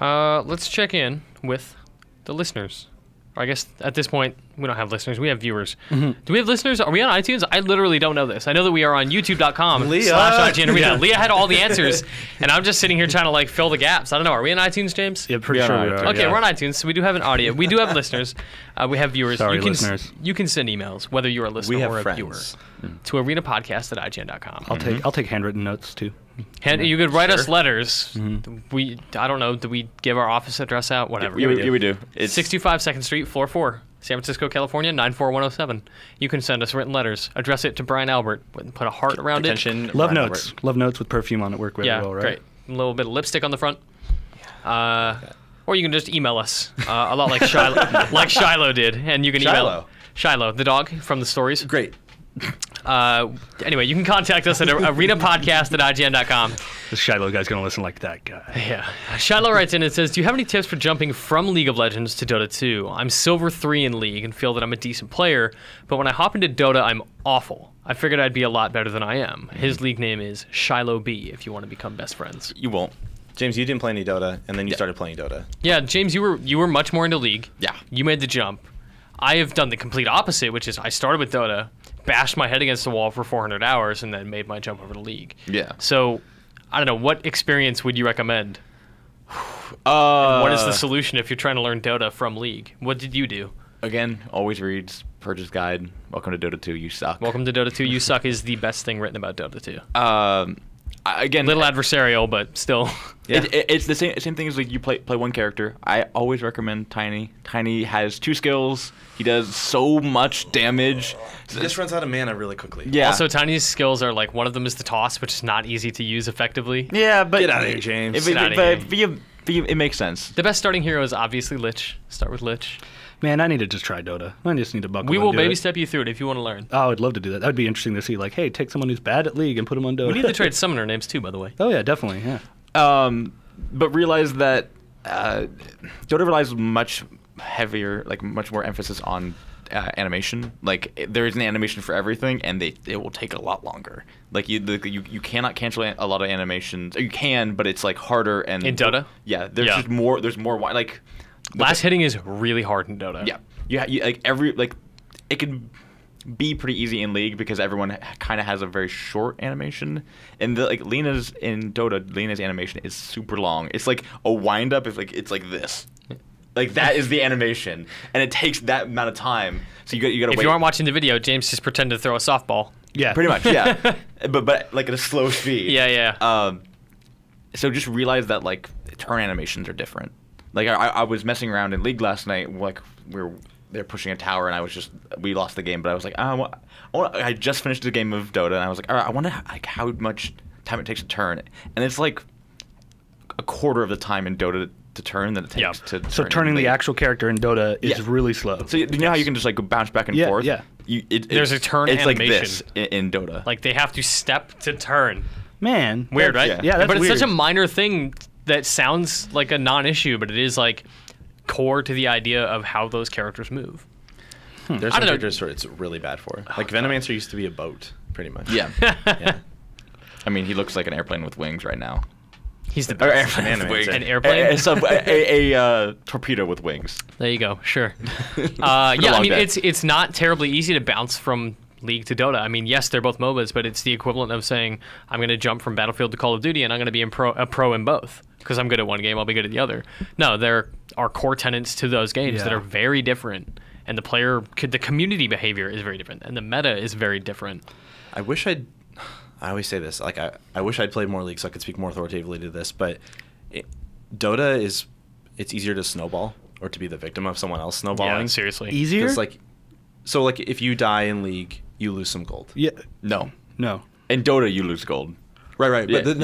Let's check in with the listeners. Or I guess at this point, we don't have listeners. We have viewers. Do we have listeners? Are we on iTunes? I literally don't know this. I know that we are on youtube.com/IGN Arena. Leah had all the answers, and I'm just sitting here trying to like fill the gaps. I don't know. Are we on iTunes, James? Yeah, pretty sure we are. Okay, we're on iTunes, so we do have an audio. We do have listeners. We have viewers. Sorry, listeners. You can send emails, whether you're a listener or a viewer, to arenapodcast@IGN.com. I'll take handwritten notes, too. You could write us letters. I don't know. Do we give our office address out? Whatever. Yeah, we do. It's 625 2nd Street, floor 4, San Francisco, California, 94107. You can send us written letters. Address it to Brian Albert. Put a heart around it. Love notes. Love notes with perfume on it work really well, right? Great. A little bit of lipstick on the front. Or you can just email us, a lot like Shiloh did, and you can email Shiloh, the dog from the stories. Great. Anyway, you can contact us at arenapodcast@IGN.com. This Shiloh guy's going to listen like that guy. Yeah. Shiloh writes in and says, do you have any tips for jumping from League of Legends to Dota 2? I'm Silver 3 in League and feel that I'm a decent player, but when I hop into Dota, I'm awful. I figured I'd be a lot better than I am. His league name is Shiloh B if you want to become best friends. You won't. James, you didn't play any Dota, and then you started playing Dota. Yeah, James, you were much more into League. Yeah. You made the jump. I have done the complete opposite, which is I started with Dota, bashed my head against the wall for 400 hours, and then made my jump over to League. Yeah. So, I don't know, what experience would you recommend? And what is the solution if you're trying to learn Dota from League? What did you do? Again, always reads Purge's Guide. Welcome to Dota 2, you suck. Welcome to Dota 2, you suck is the best thing written about Dota 2. Again, little adversarial, but still. Yeah. It's the same thing as like you play one character. I always recommend Tiny. Tiny has 2 skills. He does so much damage. He just runs out of mana really quickly. Yeah. Also, Tiny's skills are like one of them is the toss, which is not easy to use effectively. Yeah, but get out of here, James. It makes sense. The best starting hero is obviously Lich. Start with Lich. Man, I need to just try Dota. I just need to buckle. We will baby step you through it if you want to learn. Oh, I'd love to do that. That would be interesting to see. Like, hey, take someone who's bad at League and put them on Dota. We need to trade summoner names too, by the way. Oh yeah, definitely. Yeah. But realize that Dota relies much heavier, like much more emphasis on animation. Like there is an animation for everything, and it will take a lot longer. Like you cannot cancel a lot of animations. You can, but it's like harder and in Dota. Yeah, just more. There's more like. Last hitting is really hard in Dota. Yeah, you it could be pretty easy in League because everyone kind of has a very short animation, and Lena's in Dota. Lena's animation is super long. It's like a wind up. It's like this. Like that is the animation, and it takes that amount of time. So you got to wait. If you aren't watching the video, James just pretended to throw a softball. Yeah, pretty much. Yeah, but like at a slow speed. Yeah. So just realize that like turn animations are different. Like I was messing around in League last night. Like they're pushing a tower, and we lost the game. But I was like, I just finished the game of Dota, and I was like, all right, I wonder like how much time it takes to turn, and it's like a quarter of the time in Dota to turn than it takes to turn. So turning the actual character in Dota is really slow. So you know how you can just like go bounce back and forth? Yeah. There's a turn it's animation. Like this in Dota. Like they have to step to turn. Man. Weird, right? Yeah, that's but it's weird. such a minor thing that sounds like a non-issue, but it is like core to the idea of how those characters move. There's some characters where it's really bad for. Like Venomancer used to be a boat, pretty much. Yeah. Yeah. I mean, he looks like an airplane with wings right now. He's the best. An airplane? A torpedo with wings. There you go. Sure. I mean, it's not terribly easy to bounce from League to Dota. I mean, yes, they're both MOBAs, but it's the equivalent of saying I'm going to jump from Battlefield to Call of Duty, and I'm going to be a pro in both. Because I'm good at one game, I'll be good at the other. No, there are core tenets to those games that are very different, and the community behavior is very different, and the meta is very different. I always say this, like I wish I'd played more League so I could speak more authoritatively to this, but Dota it's easier to snowball or to be the victim of someone else snowballing. Yeah, seriously. Easier? So if you die in League, you lose some gold. Yeah. No. In Dota, you lose gold. Right. Yeah, but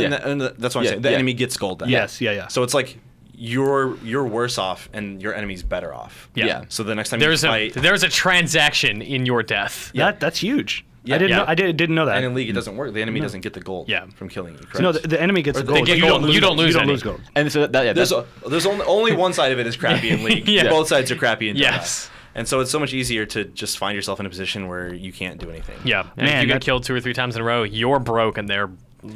that's what I'm saying. The enemy gets gold then. Yes, yeah. So it's like you're worse off and your enemy's better off. Yeah. So the next time you fight, there's a transaction in your death. Yeah. That's huge. Yeah. I didn't know that. And in League, it doesn't work. The enemy doesn't get the gold from killing you. Correct? So no, the enemy gets the gold. You don't lose gold. And so there's only one side of it is crappy in League. Both sides are crappy in Dota. Yes. And so it's so much easier to just find yourself in a position where you can't do anything. Yeah. And if you get killed 2 or 3 times in a row, you're broke and they're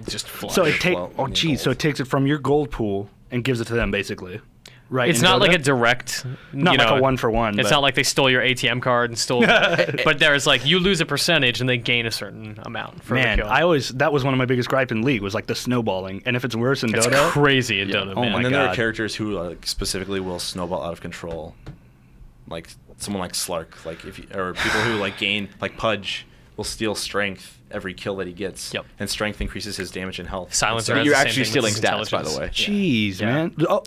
just flush. So it takes so it takes it from your gold pool and gives it to them basically. Right. It's in not Dota? like a direct. Not like a 1-for-1. It's but not like they stole your ATM card and stole. But there's like you lose a percentage and they gain a certain amount for the man, kill. that was one of my biggest gripe in League was like the snowballing. And if it's worse in It's Dota, crazy in Dota. Oh Man. my And then there are God. characters who like specifically will snowball out of control, like someone like Slark, like or people who like gain like Pudge will steal strength every kill that he gets. Yep. And strength increases his damage and health. Silencer But has you're the same actually thing with stealing his stats, by the intelligence. way. jeez, Yeah. man. Oh,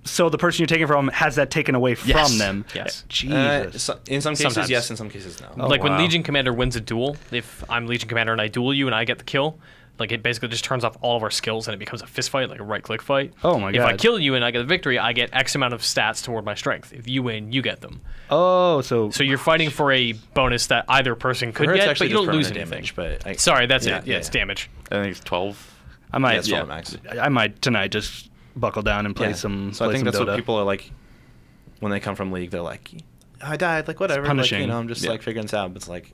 so the person you're taking from has that taken away Yes. from them. Yes. Jesus. In some cases, Sometimes. yes. In some cases, no. Oh, Like when wow. Legion Commander wins a duel, if I'm Legion Commander and I duel you and I get the kill, like it basically just turns off all of our skills and it becomes a fist fight, like a right-click fight. Oh my If I God. kill you and I get the victory, I get X amount of stats toward my strength. If you win, you get them. Oh, so So you're fighting for a bonus that either person could For her, it's get, but actually you don't just lose permanent anything. damage. But Sorry, that's Yeah, it. Yeah, yeah, it's yeah. damage. I think it's 12. I might. yeah, it's max. I might tonight just buckle down and play Yeah. some. So I play think some that's Dota. what people are like when they come from League. They're like, I died, like whatever. Like, punishing. I'm just Yeah. like figuring this out. But it's like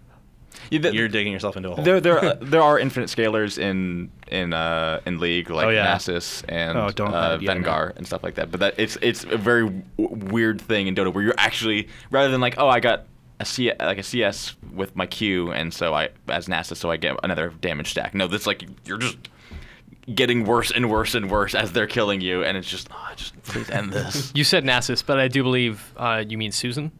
Yeah, you're digging yourself into a hole. there are infinite scalers in League like Oh, yeah. Nasus and Oh, don't- yeah, Vengar and stuff like that. But it's a very weird thing in Dota where you're actually rather than like I got a CS with my Q and so I as Nasus so I get another damage stack. No, that's like you're just getting worse and worse and worse as they're killing you, and it's just just please end this. You said Nasus, but I do believe you mean Susan.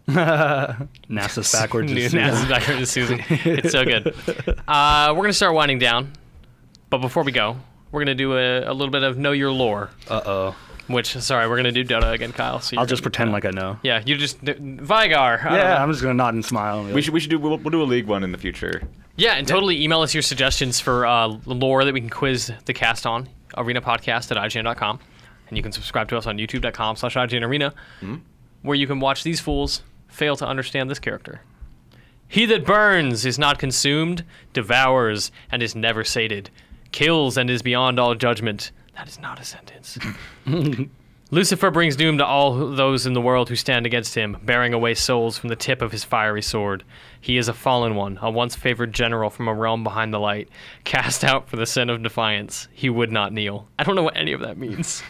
NASA's backwards. is Nasus backwards is Susan. It's so good. We're going to start winding down. But before we go, we're going to do a little bit of Know Your Lore. Uh-oh. Which, sorry, we're going to do Dota again, Kyle. So I'll just pretend like I know. Yeah, you just... Vigar. I don't Yeah, know. I'm just going to nod and smile. And be we like, should do we'll do a League one in the future. Yeah, and totally email us your suggestions for lore that we can quiz the cast on. arenapodcast@ign.com. And you can subscribe to us on youtube.com/IGNarena, where you can watch these fools fail to understand this character. He that burns is not consumed, devours and is never sated, kills and is beyond all judgment. That is not a sentence. Lucifer brings doom to all those in the world who stand against him, bearing away souls from the tip of his fiery sword. He is a fallen one, a once favored general from a realm behind the light, cast out for the sin of defiance. He would not kneel. I don't know what any of that means.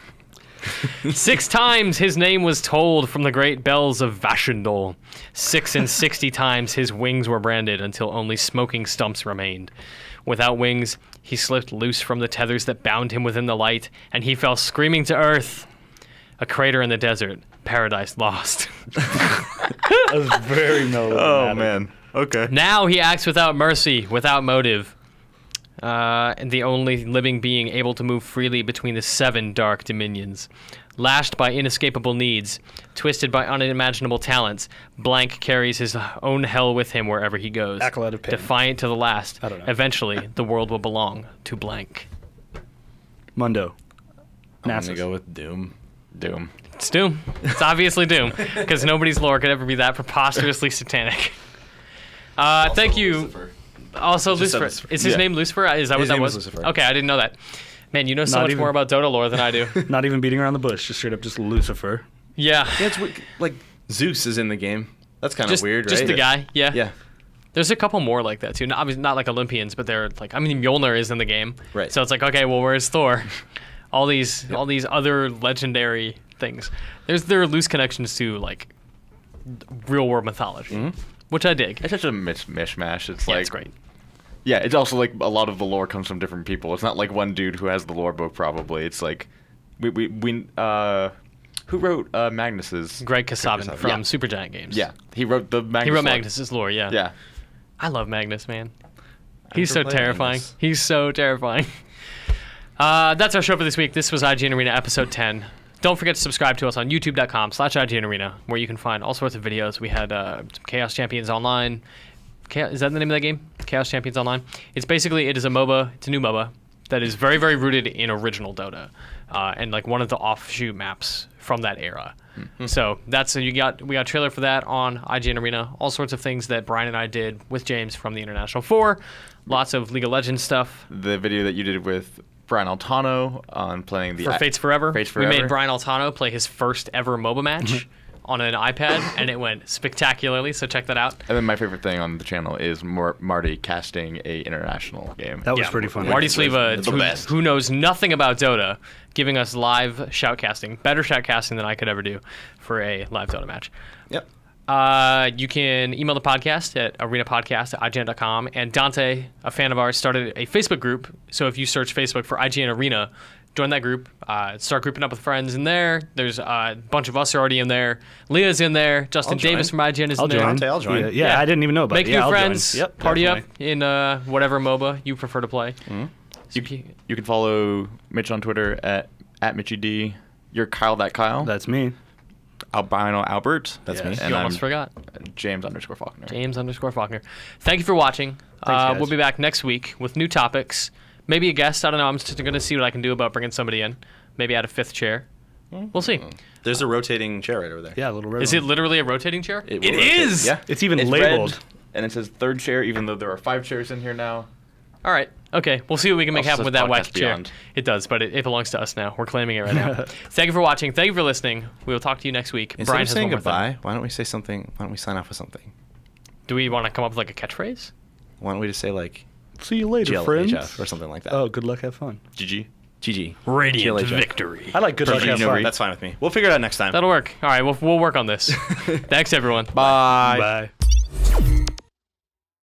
6 times his name was told from the great bells of Vashendol. 66 times his wings were branded until only smoking stumps remained. Without wings, he slipped loose from the tethers that bound him within the light, and he fell screaming to earth. A crater in the desert, paradise lost. that was very melodramatic. Okay. Now he acts without mercy, without motive. And the only living being able to move freely between the 7 dark dominions. Lashed by inescapable needs, twisted by unimaginable talents, Blank carries his own hell with him wherever he goes. Acolyte of Pain. Defiant to the last, I don't know. eventually the world will belong to Blank. Mundo. I'm gonna NASA's. go with Doom. Doom. It's Doom. It's obviously Doom, because nobody's lore could ever be that preposterously satanic. Thank you. Lucifer. Also, Just said Lucifer. Lucifer. Is his Yeah. name Lucifer? Is that what His that name was? was Lucifer. Okay, I didn't know that. Man, you know so Not much even- more about Dota lore than I do. Not even beating around the bush, just straight up just Lucifer. Yeah. Yeah, it's like Zeus is in the game. That's kind of Just, weird, right? just the guy. Yeah. Yeah. There's a couple more like that too. Not, obviously not like Olympians, but they're like, I mean, Mjolnir is in the game. Right. So it's like, okay, well, where's Thor? all these other legendary things. There are loose connections to like real world mythology, which I dig. It's such a mishmash. It's Yeah, like it's great. Yeah, it's also like a lot of the lore comes from different people. It's not like one dude who has the lore book. Probably it's like we who wrote Magnus's Greg Kasavin Kasavin. from Yeah. Supergiant Games. Yeah, he wrote the Magnus. He wrote lore. Magnus's lore. Yeah. Yeah. I love Magnus, man. I've He's so never played terrifying. Magnus. He's so terrifying. That's our show for this week. This was IGN Arena episode 10. Don't forget to subscribe to us on youtube.com/IGN Arena, where you can find all sorts of videos. We had some Chaos Champions Online. Is that the name of that game? Chaos Champions Online? It is a MOBA. It's a new MOBA that is very, very rooted in original Dota, and like one of the offshoot maps from that era. So we got a trailer for that on IGN Arena. All sorts of things that Brian and I did with James from the International 4. Lots of League of Legends stuff. The video that you did with Brian Altano on playing the For Fates Forever. Fates We Forever. made Brian Altano play his first ever MOBA match, on an iPad, and it went spectacularly. So check that out. And then my favorite thing on the channel is Marty casting a international game. That was pretty fun. Marty Sleva, who knows nothing about Dota, giving us live shoutcasting, better shoutcasting than I could ever do for a live Dota match. Yep. You can email the podcast at arenapodcast@ign.com. And Dante, a fan of ours, started a Facebook group. So if you search Facebook for IGN Arena, join that group. Start grouping up with friends in there. There's a bunch of us already in there. Leah's in there. Justin Davis from IGN is in there. Dante, I'll join. Yeah, I didn't even know about Make it. new I'll friends. Join. Yep, party definitely. up in whatever MOBA you prefer to play. Mm-hmm. You can follow Mitch on Twitter at MitchyD. You're Kyle that Kyle. That's me. Albino Albert. That's me. And You almost forgot. James_Faulkner. James_Faulkner. Thank you for watching. Thanks, we'll be back next week with new topics. Maybe a guest. I don't know. I'm just going to see what I can do about bringing somebody in. Maybe add a fifth chair. We'll see. There's a rotating chair right over there. Yeah, a little red Is one. it literally a rotating chair? It It will rotate. is! Yeah. It's even It's labeled. red, and it says third chair, even though there are 5 chairs in here now. All right. Okay. We'll see what we can make Also happen says with that Podcast wacky chair. Beyond. It does, but it belongs to us now. We're claiming it right now. Thank you for watching. Thank you for listening. We will talk to you next week. Instead Brian of has saying one more thing. goodbye, why don't we say something? Why don't we sign off with something? Do we want to come up with like a catchphrase? Why don't we just say like See you later, friends. GLHF or something like that? Oh, good luck, have fun. GG. GG. Radiant GLHF. victory. I like good luck, have fun. That's fine with me. We'll figure it out next time. That'll work. All right. We'll work on this. Thanks, everyone. Bye. Bye.